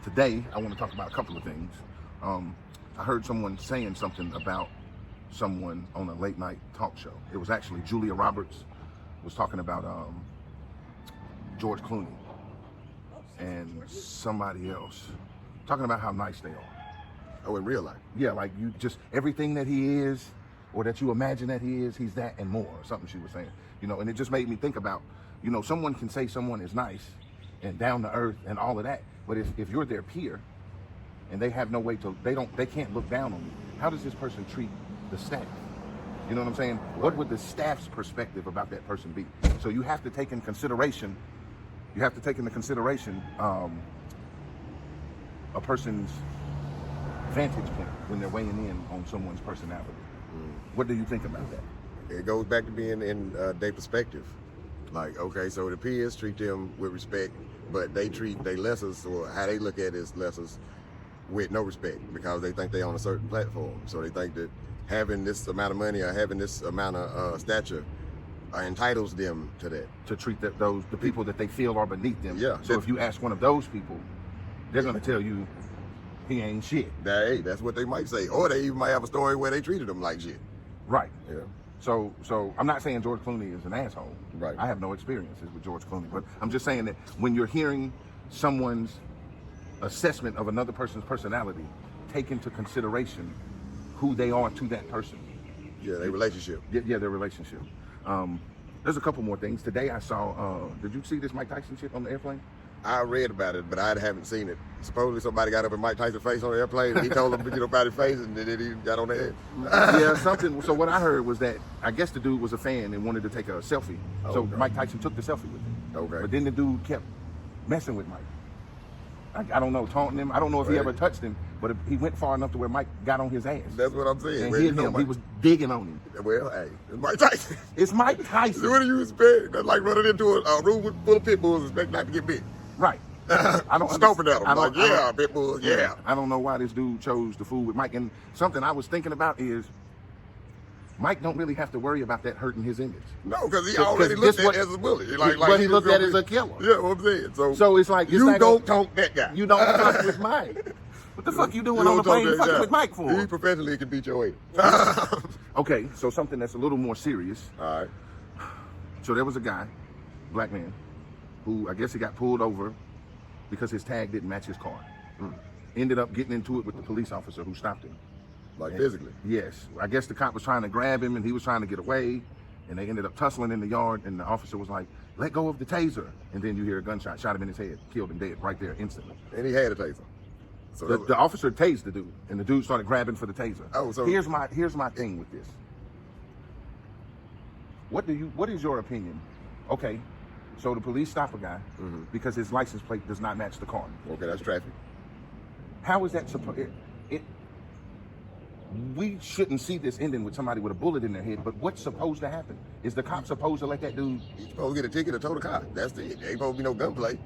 Today, I want to talk about a couple of things. I heard someone saying something about someone on a late night talk show. It was actually Julia Roberts was talking about George Clooney and somebody else, talking about how nice they are. Oh, in real life? Yeah, like you just, everything that he is, or that you imagine that he is, he's that and more, or something she was saying. You know, and it just made me think about, you know, someone can say someone is nice and down to earth and all of that, but if you're their peer and they have no way to, they can't look down on you, how does this person treat the staff? You know what I'm saying? Right. What would the staff's perspective about that person be? So you have to take in consideration, a person's vantage point when they're weighing in on someone's personality. What do you think about that? It goes back to being in their perspective. Like, okay, so the peers treat them with respect, but they treat their lessers, or how they look at it as lessers, with no respect, because they think they're on a certain platform. So they think that having this amount of money or having this amount of stature entitles them to that. To treat the people that they feel are beneath them. Yeah. So if you ask one of those people, they're going to tell you he ain't shit. Hey, that's what they might say. Or they even might have a story where they treated them like shit. Right. Yeah. So I'm not saying George Clooney is an asshole. Right. I have no experiences with George Clooney, but I'm just saying that when you're hearing someone's assessment of another person's personality, take into consideration who they are to that person. Yeah, their relationship. Yeah, their relationship. There's a couple more things. Today I saw, did you see this Mike Tyson shit on the airplane? I read about it, but I haven't seen it. Supposedly somebody got up in Mike Tyson's face on the airplane, and he told him to get up out his face, and then he got on the head. Yeah, something. So what I heard was that I guess the dude was a fan and wanted to take a selfie. So Okay. Mike Tyson took the selfie with him. Okay. But then the dude kept messing with Mike. I don't know, taunting him. I don't know if he Right. ever touched him, but he went far enough to where Mike got on his ass. That's what I'm saying. And Well, hit you know, him. He was digging on him. Well, hey, it's Mike Tyson. It's Mike Tyson. What do you expect? That's like running into a room full of pit bulls and expect not to get bit. Right. I don't Stomping at I them like, don't- yeah, pit bulls, yeah. I don't know why this dude chose to fool with Mike. And something I was thinking about is Mike don't really have to worry about that hurting his image. No, because he 'Cause already this looked at what- as a bully. what he looked at as a killer. Yeah, what I'm saying. So it's like you don't taunt that guy. You don't fuck with Mike. What the fuck you doing on the don't taunt plane that fucking guy. with Mike for? He professionally can beat your ass. Okay, so something that's a little more serious. All right. So there was a guy, black man, who I guess he got pulled over because his tag didn't match his car. Ended up getting into it with the police officer who stopped him. Like physically. Yes. I guess the cop was trying to grab him and he was trying to get away, and they ended up tussling in the yard, and the officer was like, let go of the taser. And then you hear a gunshot, shot him in his head, killed him dead right there instantly. And he had a taser. So The officer tased the dude, and the dude started grabbing for the taser. Oh, so here's my thing with this. What is your opinion? Okay, so the police stop a guy because his license plate does not match the car. okay, that's traffic. How is that supposed? We shouldn't see this ending with somebody with a bullet in their head. But what's supposed to happen? Is the cop supposed to let that dude? He's supposed to get a ticket or tow the car. That's it. Ain't supposed to be no gunplay.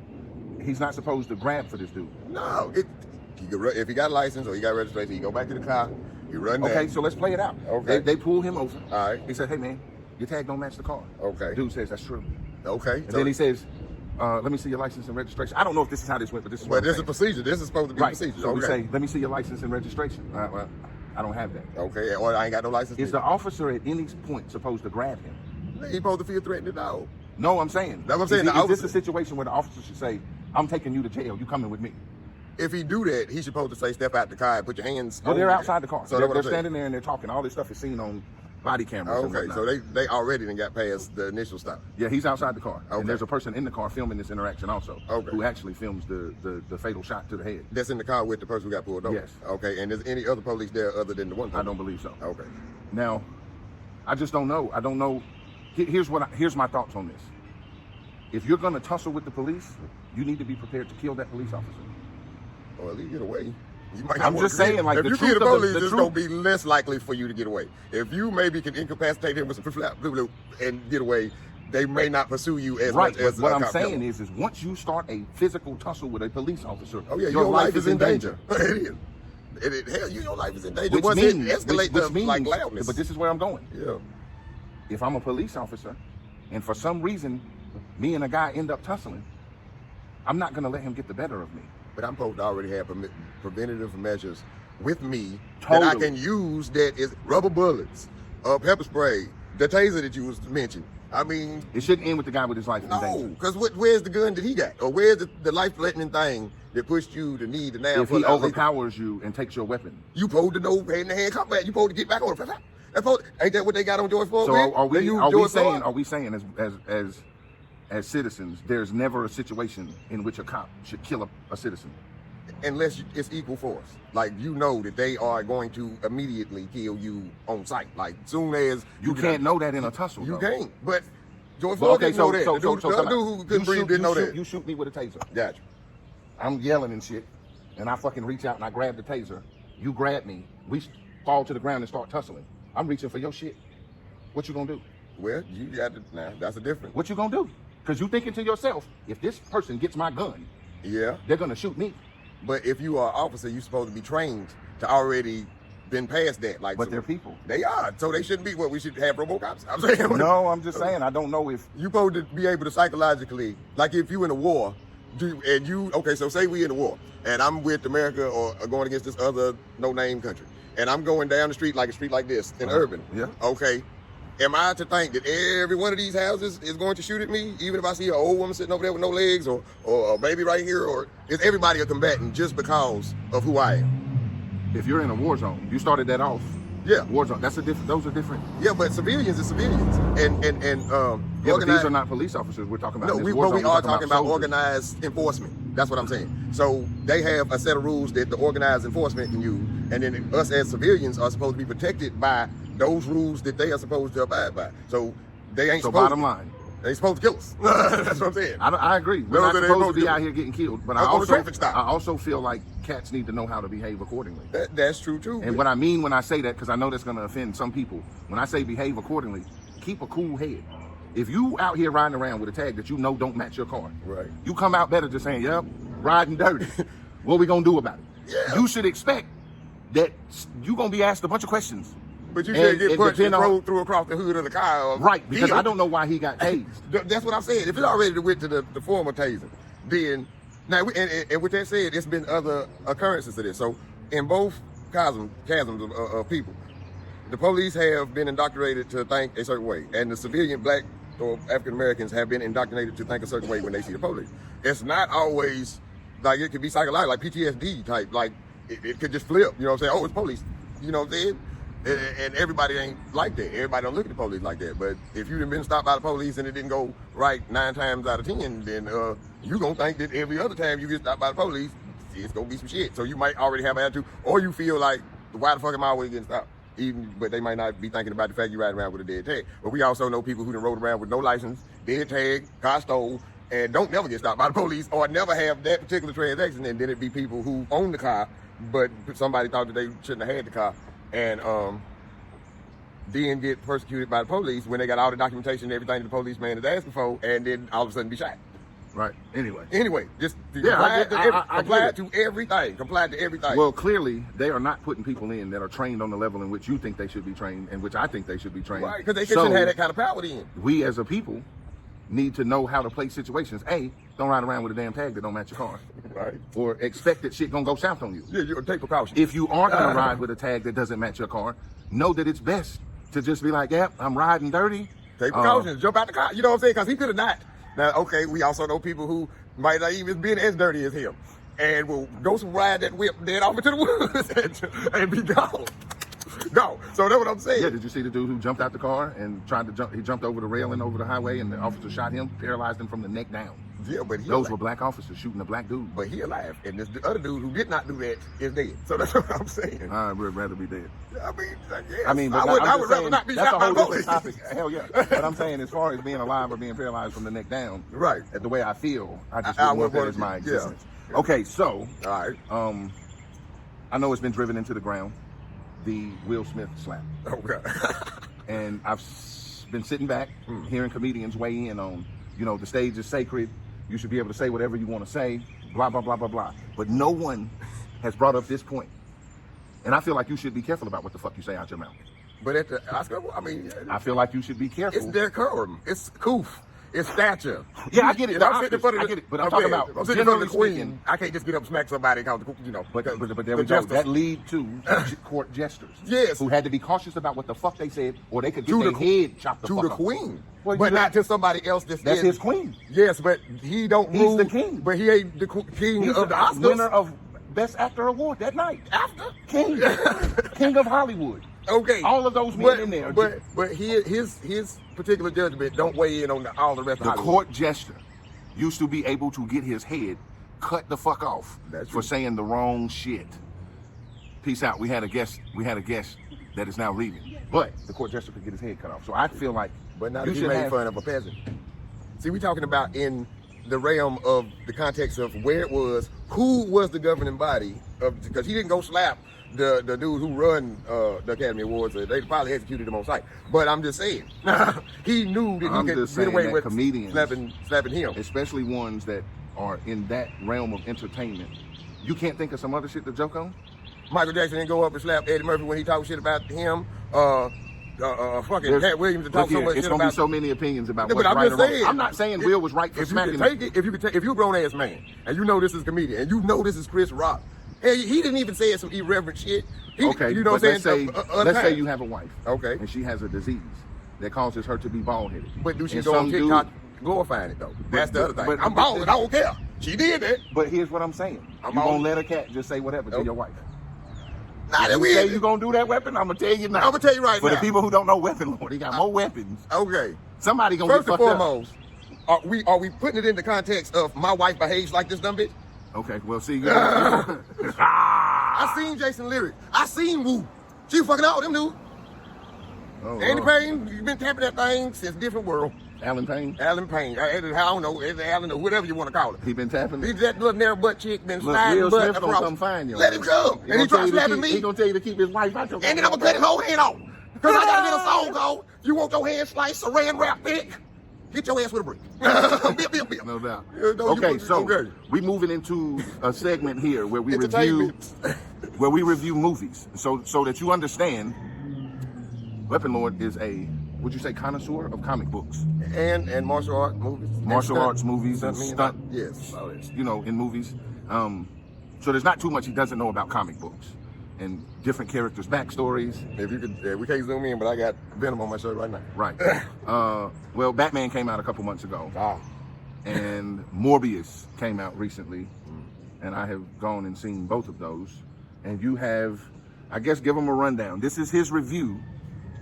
He's not supposed to grab for this dude. No, if he got a license or he got registration, he go back to the car, he run there. Okay, so let's play it out. Okay. They pull him over. All right. He said, "Hey man, your tag don't match the car." Okay. Dude says that's true. Okay. And then he says, let me see your license and registration. I don't know if this is how this went, but this is what But I'm this is saying. procedure. This is supposed to be Right. procedure. So we okay. say, let me see your license and registration. Well, I don't have that. Okay, or I ain't got no license. Is the officer at any point supposed to grab him? He supposed to feel threatened at all. No, I'm saying. That's what I'm saying, Is the this officer- a situation where the officer should say, I'm taking you to jail, you coming with me? If he do that, he's supposed to say, step out the car and put your hands Well, on they're it. outside the car. So they're that's what I'm saying. standing there and they're talking. All this stuff is seen on body cameras. and Okay, whatnot. so they already done got past the initial stop. Yeah, he's outside the car. Okay. And there's a person in the car filming this interaction also. Okay. Who actually films the fatal shot to the head. That's in the car with the person who got pulled over. Yes. Okay, and there's any other police there other than the one? I don't believe so. Okay. Now, I just don't know. I don't know. Here's my thoughts on this. If you're going to tussle with the police, you need to be prepared to kill that police officer. Or at least get away. You might I'm not just want to saying, like, if the you truth kill the of police, the it's truth- gonna be less likely for you to get away. If you maybe can incapacitate him with some flip and get away, they may not pursue you as Right, much as what a I'm cop saying killer. is once you start a physical tussle with a police officer, Oh yeah, your life is in danger. It is. Hell, your life is in danger. Which Once means, it escalates which to means, like loudness. but this is where I'm going. Yeah. If I'm a police officer, and for some reason, me and a guy end up tussling, I'm not going to let him get the better of me. but I'm supposed to already have preventative measures with me Totally. that I can use. That is rubber bullets, pepper spray, the taser that you was mentioned. I mean, It shouldn't end with the guy with his life in no, danger. because where's the gun that he got, or where's the life-threatening thing that pushed you to need to now? If he overpowers you and takes your weapon. you supposed to know hand-to-hand combat. You supposed to get back on it. Ain't that what they got on George Floyd? So are we George saying Floyd? as citizens, there's never a situation in which a cop should kill a citizen? Unless it's equal force, like you know that they are going to immediately kill you on sight. Like soon as You can't know that in a tussle. you though. can't. But George Well, Floyd didn't know that. The other dude who couldn't breathe didn't know that. You shoot me with a taser. Gotcha. I'm yelling and shit, and I fucking reach out and I grab the taser. You grab me. We fall to the ground and start tussling. I'm reaching for your shit. What you gonna do? Well, you got to. Now that's a difference. What you gonna do? Because you thinking to yourself, if this person gets my gun, Yeah. they're gonna shoot me. But if you are an officer, you're supposed to be trained to already been past that. Like, But so they're people. They are. So they shouldn't be what we should have RoboCops. I'm saying. No, I'm just saying. I don't know if You supposed to be able to psychologically, like if you in a war, so say we in a war, and I'm with America or going against this other no-name country, and I'm going down the street like this in urban. Yeah. Okay. Am I to think that every one of these houses is going to shoot at me, even if I see an old woman sitting over there with no legs, or a baby right here, or is everybody a combatant just because of who I am? if you're in a war zone, you started that off. Yeah. War zone. That's a different. Those are different. Yeah, but civilians are civilians, and Yeah, but these are not police officers we're talking about. No, In we this war zone, we're are talking about soldiers. organized enforcement. That's what I'm saying. So they have a set of rules that the organized enforcement can use, and then us as civilians are supposed to be protected by those rules that they are supposed to abide by. So they ain't. So supposed bottom to, line, they ain't supposed to kill us. That's what I'm saying. I agree. We're No, not they ain't supposed to be supposed out to. here getting killed, but On I the also traffic stop. I also feel like cats need to know how to behave accordingly. That's true too. And what I mean when I say that, because I know that's going to offend some people, when I say behave accordingly, keep a cool head. If you out here riding around with a tag that you know don't match your car, Right. you come out better just saying, yep, riding dirty. What we going to do about it? Yeah. You should expect that you're going to be asked a bunch of questions. But you And should get it punched and depend on- thrown across the hood of the car. Or Right, because killed. I don't know why he got tased. That's what I'm saying. If it already went to the former tasing, then now and with that said, it's been other occurrences of this. So in both chasms of people, the police have been indoctrinated to think a certain way, and the civilian black or African Americans have been indoctrinated to think a certain way when they see the police. It's not always like it could be psychological, like PTSD type. Like it could just flip. You know what I'm saying? Oh, it's police. You know what I'm saying? And everybody ain't like that. Everybody don't look at the police like that. But if you've been stopped by the police and it didn't go right 9 times out of 10, then you gonna think that every other time you get stopped by the police, it's gonna be some shit. So you might already have an attitude, or you feel like, why the fuck am I always getting stopped? But they might not be thinking about the fact you ride around with a dead tag. But we also know people who done rode around with no license, dead tag, car stole, and don't never get stopped by the police, or never have that particular transaction. And then it be people who own the car, but somebody thought that they shouldn't have had the car, and then get persecuted by the police when they got all the documentation and everything the policeman is asking for, and then all of a sudden be shot. Right. Anyway. Anyway, just Yeah, I get to everything. Comply to everything. Well, clearly, they are not putting people in that are trained on the level in which you think they should be trained, and which I think they should be trained. Right, because they shouldn't have that kind of power then. We as a people need to know how to play situations. A, don't ride around with a damn tag that don't match your car. Right. Or expect that shit gonna go south on you. Yeah, you take precautions. If you are gonna ride with a tag that doesn't match your car, know that it's best to just be like, yep, I'm riding dirty. Take precautions. Jump out the car. You know what I'm saying? Because he could have not. Now, okay, we also know people who might not even been as dirty as him, and will go ride that whip dead off into the woods and be gone. Go. So that's what I'm saying. Yeah, did you see the dude who jumped out the car and tried to jump? He jumped over the railing over the highway, and the officer shot him, paralyzed him from the neck down. Yeah, but he Those alive. were black officers shooting a black dude. But he alive, and this other dude who did not do that is dead. So that's what I'm saying. I would rather be dead. I mean, yes. I mean, but I I'm would just rather saying, not be that's shot a by whole the different police. topic. Hell yeah. But I'm saying, as far as being alive or being paralyzed from the neck down, Right. the way I feel, I just I wouldn't want would that as my want to- yeah. existence. Okay, so All right. I know it's been driven into the ground, the Will Smith slap, Okay. and I've been sitting back, hearing comedians weigh in on, the stage is sacred. You should be able to say whatever you want to say, blah, blah, blah, blah, blah. But no one has brought up this point. And I feel like you should be careful about what the fuck you say out your mouth. But at the Oscar, I mean, I feel like you should be careful. it's decorum. It's coof. It's stature. Yeah, I get it. And I'm sitting in front of I get it. But I'm talking about, I'm sitting in front of the generally queen. speaking, I can't just get up and smack somebody because, you know. But there the we go. justice. That lead to court jesters. Yes. Who had to be cautious about what the fuck they said, or they could get To their the head chopped the to fuck the off. queen. Well, But you know, not to somebody else that's his queen. Yes, but he don't He's rule. the king. But he ain't the king He's of the Oscars. winner of Best Actor award that night. After? King. King of Hollywood. Okay. All of those men in there. But his particular judgment don't weigh in on all the rest of The Hollywood. court jester used to be able to get his head cut the fuck off That's for true. saying the wrong shit. Peace out. We had a guest that is now leaving. But the court jester could get his head cut off. So I feel like But not you if he should made have, fun of a peasant. See, we talking about in the realm of the context of where it was, who was the governing body of, because he didn't go slap the dude who run the Academy Awards. They probably executed him on sight. But I'm just saying, he knew that I'm he just could get saying away that with comedians, slapping him. especially ones that are in that realm of entertainment. You can't think of some other shit to joke on? Michael Jackson didn't go up and slap Eddie Murphy when he talked shit about him. Fucking There's- Cat Williams to talk look so here, much it's shit gonna about. be so many opinions about Yeah, what's but I'm right just or wrong. saying, I'm not saying Will was right for if you smacking can take it, if you're a grown ass man and you know this is a comedian and you know this is Chris Rock, hey, he didn't even say some irreverent shit. Okay, you know but what I'm let's saying? say let's say you have a wife, Okay. and she has a disease that causes her to be bald headed. But do she And go on some TikTok glorifying it though? That's the other thing. but- I'm bald and I don't care. She did that. But here's what I'm saying: I'm you all- gonna let a cat just say whatever to Nope. your wife? Nah, that You say weird. you gonna do that weapon? I'm gonna tell you now. I'm gonna tell you right For now. the people who don't know WeaponLord, he got more weapons. Okay. Somebody gonna First get and fucked up. foremost, are we putting it in the context of my wife behaves like this dumb bitch? Okay, well, see, you I seen Jason Lyric. I seen Woo. She fucking all them dude. Oh, Andy Lord. Payne, you've been tapping that thing since different world. Alan Payne, Alan Payne, I don't know, it's Alan or whatever you want to call it. he been tapping. He's that little narrow butt chick been Look, sliding Will butt Smith gonna across. come find you. Let him come. And he try slapping me. He gonna tell you to keep his wife out your. And then I'm gonna cut his whole hand off. Cause I gotta get a song called, you want your hand sliced, saran wrap thick? Hit your ass with a brick. Bip, bip, bip. No doubt. No, Okay, so we moving into a segment here where we review movies. So that you understand, WeaponLord is a, would you say, connoisseur of comic books, And martial art movies. martial And arts movies, and mean, stunt. Yes. In movies. So there's not too much he doesn't know about comic books and different characters' backstories. If you could, we can't zoom in, but I got Venom on my shirt right now. Right. Well, Batman came out a couple months ago. Ah. And Morbius came out recently, and I have gone and seen both of those. And you have, I guess, give him a rundown. This is his review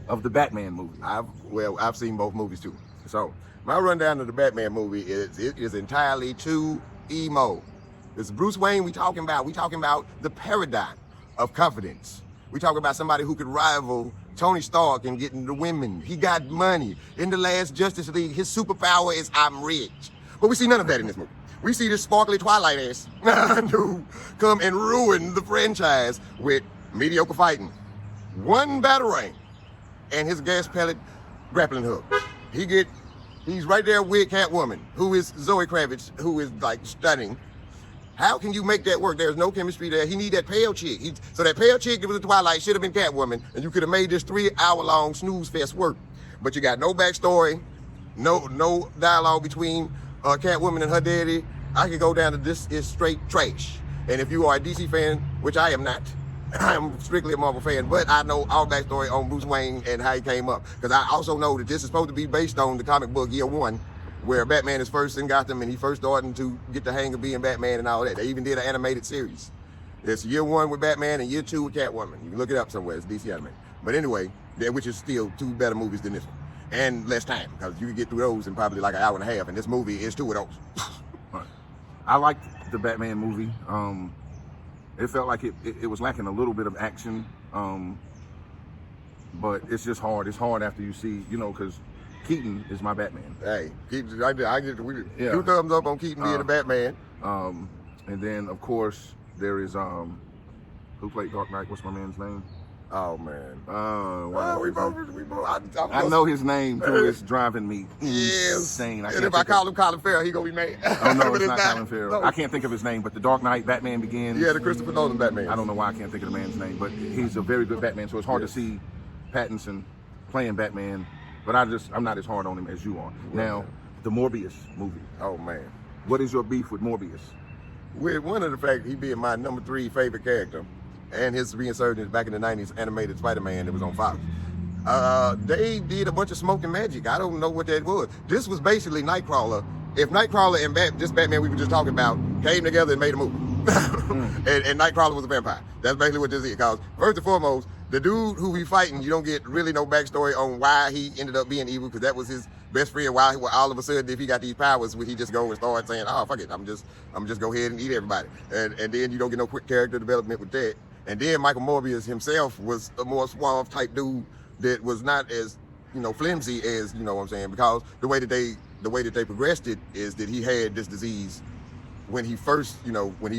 of the Batman movie. I've seen both movies too. So my rundown of the Batman movie is entirely too emo. It's Bruce Wayne we talking about. We talking about the paradigm of confidence. We talking about somebody who could rival Tony Stark in getting the women. He got money. In the last Justice League, his superpower is I'm rich. But we see none of that in this movie. We see this sparkly Twilight ass dude come and ruin the franchise with mediocre fighting, one batarang, and his gas pellet grappling hook. He's right there with Catwoman, who is Zoe Kravitz, who is like stunning. How can you make that work? There's no chemistry there. He need that pale chick. So that pale chick that was in Twilight should have been Catwoman, and you could have made this 3-hour-long snooze fest work. But you got no backstory, no dialogue between Catwoman and her daddy. I could go down to this is straight trash. And if you are a DC fan, which I am not, I am strictly a Marvel fan, but I know all backstory on Bruce Wayne and how he came up. Because I also know that this is supposed to be based on the comic book Year One, where Batman is first in Gotham and he first starting to get the hang of being Batman and all that. They even did an animated series. It's Year One with Batman and Year Two with Catwoman. You can look it up somewhere. It's DC animated. But anyway, which is still 2 better movies than this one. And less time, because you can get through those in probably like an hour and a half, and this movie is 2 of those. I liked the Batman movie. It felt like it was lacking a little bit of action, but it's just hard. It's hard after you see, because Keaton is my Batman. Hey, Keaton, I get 2 Yeah. thumbs up on Keaton being a Batman. And then, of course, there is, who played Dark Knight? What's my man's name? Oh man. Wow. We both. I know his name too. It's driving me Yes. insane. And if I call him Colin Farrell, he gonna be mad. Oh no, But it's not Colin Farrell. No. I can't think of his name, but the Dark Knight, Batman Begins. Yeah, the Christopher Nolan Batman. I don't know why I can't think of the man's name, but he's a very good Batman. So it's hard to see Pattinson playing Batman. But I'm not as hard on him as you are. Now, The Morbius movie. Oh man. What is your beef with Morbius? With one of the fact he being my number 3 favorite character, and his reinsurgence back in the 90s animated Spider-Man that was on Fox. They did a bunch of smoke and magic. I don't know what that was. This was basically Nightcrawler. If Nightcrawler and this Batman we were just talking about came together and made a movie, and Nightcrawler was a vampire. That's basically what this is. Because first and foremost, the dude who he fighting, you don't get really no backstory on why he ended up being evil, because that was his best friend. Why all of a sudden, if he got these powers, would he just go and start saying, "Oh fuck it, I'm just go ahead and eat everybody," and then you don't get no quick character development with that. And then Michael Morbius himself was a more suave type dude that was not as, flimsy as, what I'm saying, because the way that they progressed it is that he had this disease when he first, when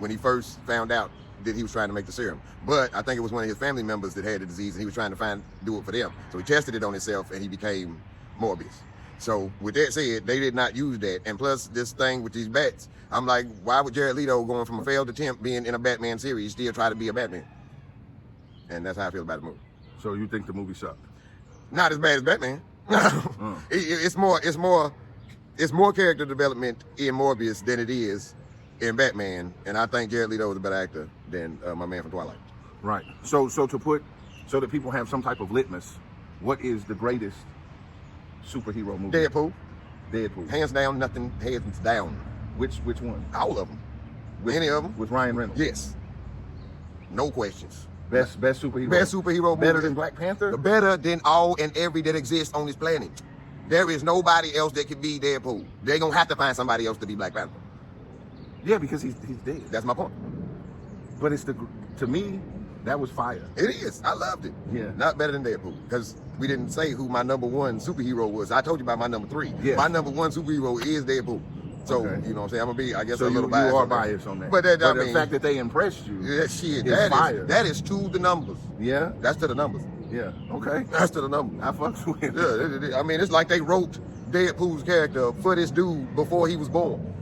he first found out that he was trying to make the serum. But I think it was one of his family members that had the disease, and he was trying to do it for them. So he tested it on himself, and he became Morbius. So with that said, they did not use that. And plus this thing with these bats, I'm like, why would Jared Leto, going from a failed attempt being in a Batman series, still try to be a Batman? And that's how I feel about the movie. So you think the movie sucked? Not as bad as Batman. It's more character development in Morbius than it is in Batman, and I think Jared Leto is a better actor than my man from Twilight. Right. So that people have some type of litmus, what is the greatest superhero movie? Deadpool. Hands down, nothing hands down. Which one? All of them. Any of them. With Ryan Reynolds? Yes. No questions. Best superhero? Best superhero movie. Better than Black Panther? Better than all and every that exists on this planet. There is nobody else that could be Deadpool. They're going to have to find somebody else to be Black Panther. Yeah, because he's dead. That's my point. But to me, that was fire. It is. I loved it. Yeah. Not better than Deadpool, because we didn't say who my number 1 superhero was. I told you about my number 3. Yeah. My number 1 superhero is Deadpool. So, okay. You know what I'm saying? I'm going to be, I guess, so a little biased. You are biased on that. But the fact that they impressed you that is to the numbers. Yeah? That's to the numbers. Yeah. Okay. That's to the numbers. I fucks with it. Yeah, I mean, it's like they wrote Deadpool's character for this dude before he was born.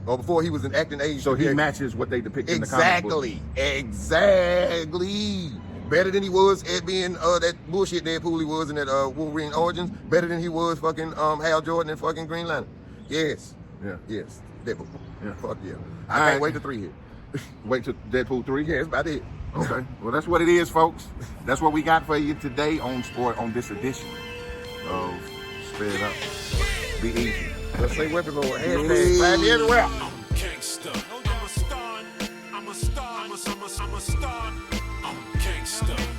Or before he was an acting age. So he matches what they depict in the comic book. Exactly. Better than he was at being that bullshit Deadpool he was in that Wolverine Origins. Better than he was fucking Hal Jordan and fucking Green Lantern. Yes. Yeah. Yes. Deadpool. Yeah. Fuck yeah. I can't wait to 3 here. Wait till Deadpool 3? Yeah, it's about it. Okay. Well, that's what it is, folks. That's what we got for you today on this edition of Sped Up. Be easy. Let's say WeaponLord. Hashtag find me everywhere. I'm gangsta. I'm a star. I'm a star. I'm a star. I'm gangsta.